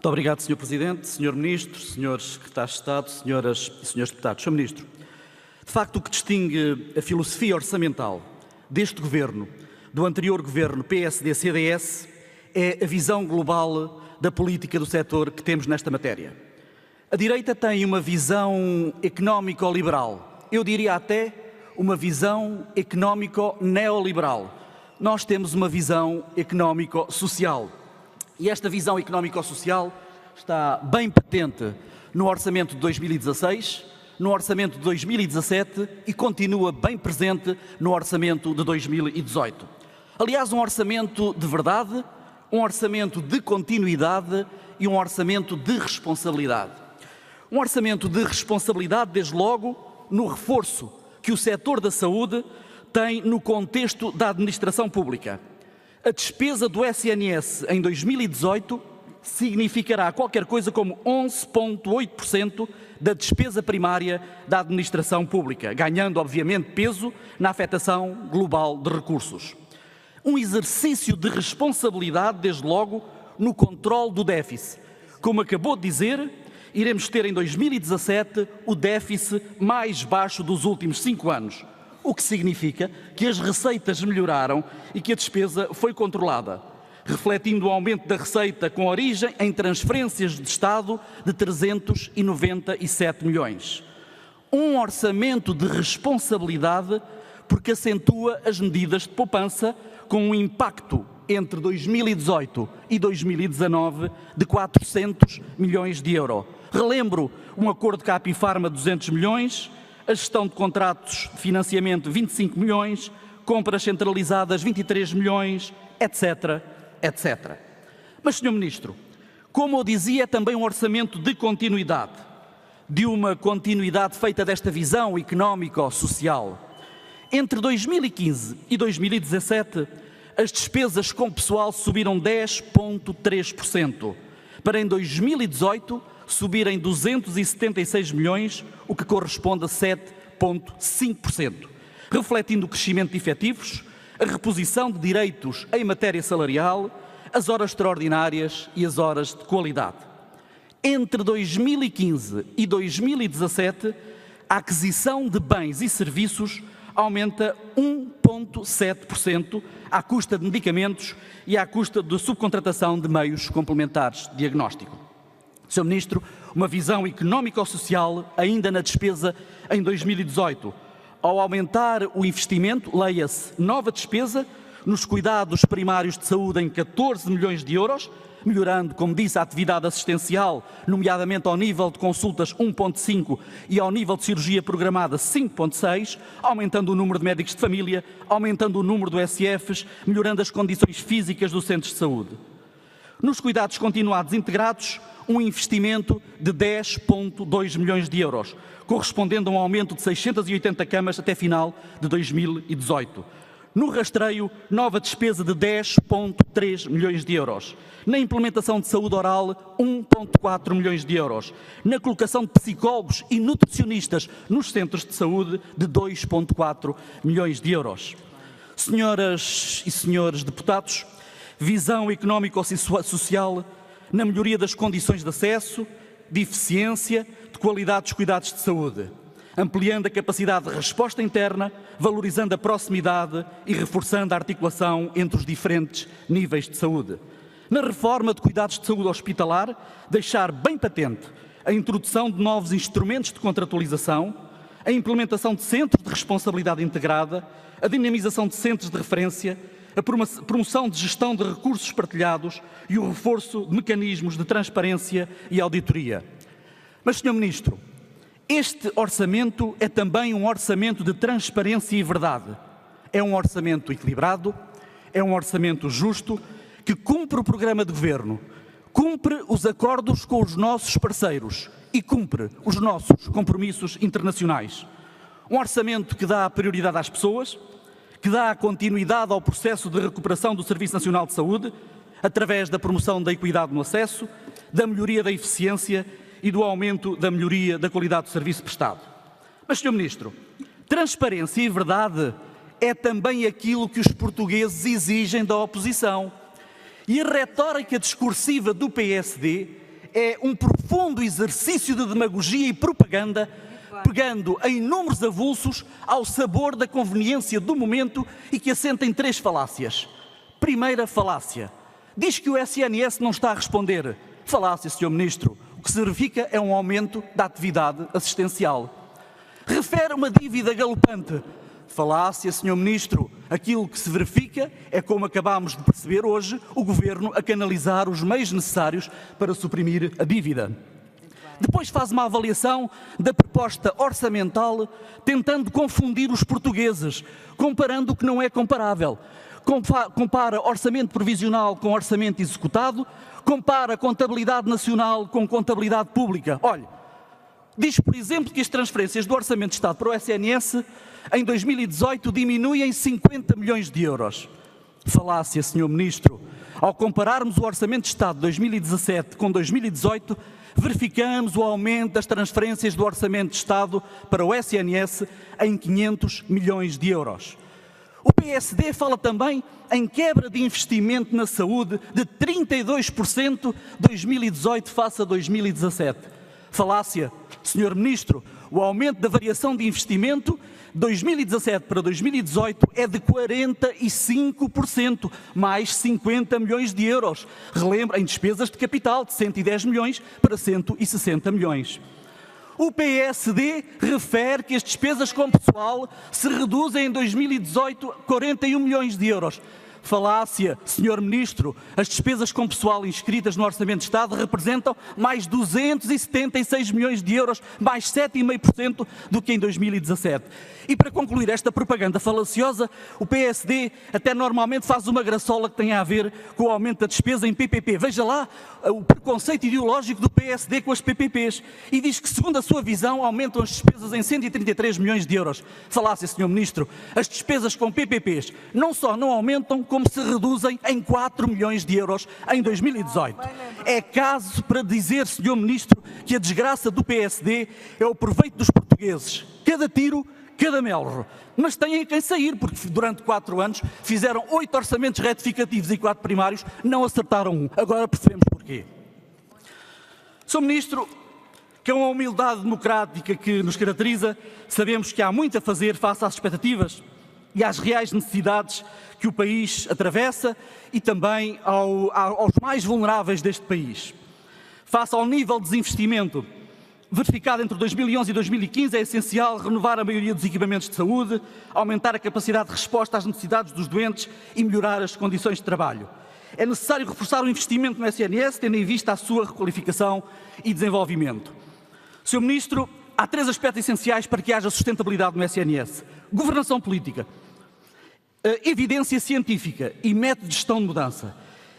Muito obrigado, Sr. Presidente, Sr. Ministro, Srs. Secretários de Estado, Senhoras e Srs. Deputados. Sr. Ministro, de facto, o que distingue a filosofia orçamental deste Governo do anterior Governo PSD-CDS é a visão global da política do setor que temos nesta matéria. A direita tem uma visão económico-liberal, eu diria até uma visão económico-neoliberal. Nós temos uma visão económico-social. E esta visão económico-social está bem patente no Orçamento de 2016, no Orçamento de 2017 e continua bem presente no Orçamento de 2018. Aliás, um orçamento de verdade, um orçamento de continuidade e um orçamento de responsabilidade. Um orçamento de responsabilidade, desde logo, no reforço que o setor da saúde tem no contexto da administração pública. A despesa do SNS em 2018 significará qualquer coisa como 11,8% da despesa primária da administração pública, ganhando, obviamente, peso na afetação global de recursos. Um exercício de responsabilidade, desde logo, no controle do déficit. Como acabou de dizer, iremos ter em 2017 o déficit mais baixo dos últimos 5 anos. O que significa que as receitas melhoraram e que a despesa foi controlada, refletindo o aumento da receita com origem em transferências de Estado de 397 milhões. Um orçamento de responsabilidade porque acentua as medidas de poupança com um impacto entre 2018 e 2019 de 400 milhões de euros. Relembro um acordo Capifarma de 200 milhões, a gestão de contratos de financiamento 25 milhões, compras centralizadas 23 milhões, etc, etc. Mas, Sr. Ministro, como eu dizia, é também um orçamento de continuidade, de uma continuidade feita desta visão económico-social. Entre 2015 e 2017, as despesas com pessoal subiram 10,3%, para em 2018 subirem 276 milhões, o que corresponde a 7,5%, refletindo o crescimento de efetivos, a reposição de direitos em matéria salarial, as horas extraordinárias e as horas de qualidade. Entre 2015 e 2017, a aquisição de bens e serviços aumenta 1,7% à custa de medicamentos e à custa de subcontratação de meios complementares de diagnóstico. Sr. Ministro, uma visão económico-social ainda na despesa em 2018. Ao aumentar o investimento, leia-se nova despesa nos cuidados primários de saúde em 14 milhões de euros, melhorando, como disse, a atividade assistencial, nomeadamente ao nível de consultas 1,5 e ao nível de cirurgia programada 5,6, aumentando o número de médicos de família, aumentando o número de SFs, melhorando as condições físicas dos centros de saúde. Nos cuidados continuados integrados, um investimento de 10,2 milhões de euros, correspondendo a um aumento de 680 camas até final de 2018. No rastreio, nova despesa de 10,3 milhões de euros. Na implementação de saúde oral, 1,4 milhões de euros. Na colocação de psicólogos e nutricionistas nos centros de saúde, de 2,4 milhões de euros. Senhoras e senhores deputados, visão económico-social na melhoria das condições de acesso, de eficiência, de qualidade dos cuidados de saúde, ampliando a capacidade de resposta interna, valorizando a proximidade e reforçando a articulação entre os diferentes níveis de saúde. Na reforma de cuidados de saúde hospitalar, deixar bem patente a introdução de novos instrumentos de contratualização, a implementação de centros de responsabilidade integrada, a dinamização de centros de referência, a promoção de gestão de recursos partilhados e o reforço de mecanismos de transparência e auditoria. Mas, Sr. Ministro, este orçamento é também um orçamento de transparência e verdade. É um orçamento equilibrado, é um orçamento justo, que cumpre o programa de governo, cumpre os acordos com os nossos parceiros e cumpre os nossos compromissos internacionais. Um orçamento que dá prioridade às pessoas, que dá continuidade ao processo de recuperação do Serviço Nacional de Saúde, através da promoção da equidade no acesso, da melhoria da eficiência e do aumento da melhoria da qualidade do serviço prestado. Mas, Sr. Ministro, transparência e verdade é também aquilo que os portugueses exigem da oposição. E a retórica discursiva do PSD é um profundo exercício de demagogia e propaganda, pegando em inúmeros avulsos ao sabor da conveniência do momento e que assenta em 3 falácias. Primeira falácia. Diz que o SNS não está a responder. Falácia, Sr. Ministro. O que se verifica é um aumento da atividade assistencial. Refere uma dívida galopante. Falácia, Sr. Ministro. Aquilo que se verifica é, como acabámos de perceber hoje, o Governo a canalizar os meios necessários para suprimir a dívida. Depois faz uma avaliação da proposta orçamental, tentando confundir os portugueses, comparando o que não é comparável. Compara orçamento provisional com orçamento executado, compara contabilidade nacional com contabilidade pública. Olha, diz, por exemplo, que as transferências do Orçamento de Estado para o SNS em 2018 diminuem em 50 milhões de euros. Falácia, Sr. Ministro. Ao compararmos o Orçamento de Estado de 2017 com 2018, verificamos o aumento das transferências do Orçamento de Estado para o SNS em 500 milhões de euros. O PSD fala também em quebra de investimento na saúde de 32% 2018 face a 2017. Falácia, Sr. Ministro, o aumento da variação de investimento de 2017 para 2018 é de 45%, mais 50 milhões de euros. Relembro, em despesas de capital, de 110 milhões para 160 milhões. O PSD refere que as despesas com pessoal se reduzem em 2018 a 41 milhões de euros. Falácia, Sr. Ministro, as despesas com pessoal inscritas no Orçamento de Estado representam mais 276 milhões de euros, mais 7,5% do que em 2017. E para concluir esta propaganda falaciosa, o PSD até normalmente faz uma graçola que tem a ver com o aumento da despesa em PPP. Veja lá o preconceito ideológico do PSD com as PPPs e diz que, segundo a sua visão, aumentam as despesas em 133 milhões de euros. Falácia, Sr. Ministro, as despesas com PPPs não só não aumentam, como se reduzem em 4 milhões de euros em 2018. É caso para dizer, Sr. Ministro, que a desgraça do PSD é o proveito dos portugueses. Cada tiro, cada melro. Mas têm quem sair, porque durante 4 anos fizeram 8 orçamentos retificativos e 4 primários, não acertaram um. Agora percebemos porquê. Sr. Ministro, com a humildade democrática que nos caracteriza, sabemos que há muito a fazer face às expectativas e às reais necessidades que o país atravessa e também aos mais vulneráveis deste país. Face ao nível de desinvestimento verificado entre 2011 e 2015, é essencial renovar a maioria dos equipamentos de saúde, aumentar a capacidade de resposta às necessidades dos doentes e melhorar as condições de trabalho. É necessário reforçar o investimento no SNS, tendo em vista a sua requalificação e desenvolvimento. Sr. Ministro, há 3 aspectos essenciais para que haja sustentabilidade no SNS. Governação política, evidência científica e método de gestão de mudança.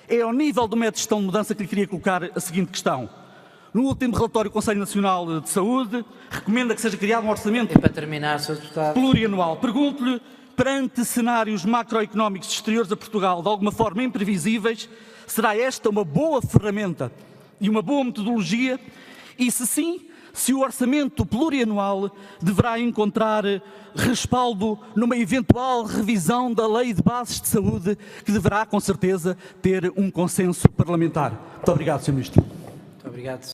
É ao nível do método de gestão de mudança que lhe queria colocar a seguinte questão. No último relatório do Conselho Nacional de Saúde, recomenda que seja criado um orçamento plurianual. Pergunto-lhe, perante cenários macroeconómicos exteriores a Portugal, de alguma forma imprevisíveis, será esta uma boa ferramenta e uma boa metodologia? E se sim, se o orçamento plurianual deverá encontrar respaldo numa eventual revisão da Lei de Bases de Saúde, que deverá, com certeza, ter um consenso parlamentar. Muito obrigado, Sr. Ministro. Muito obrigado.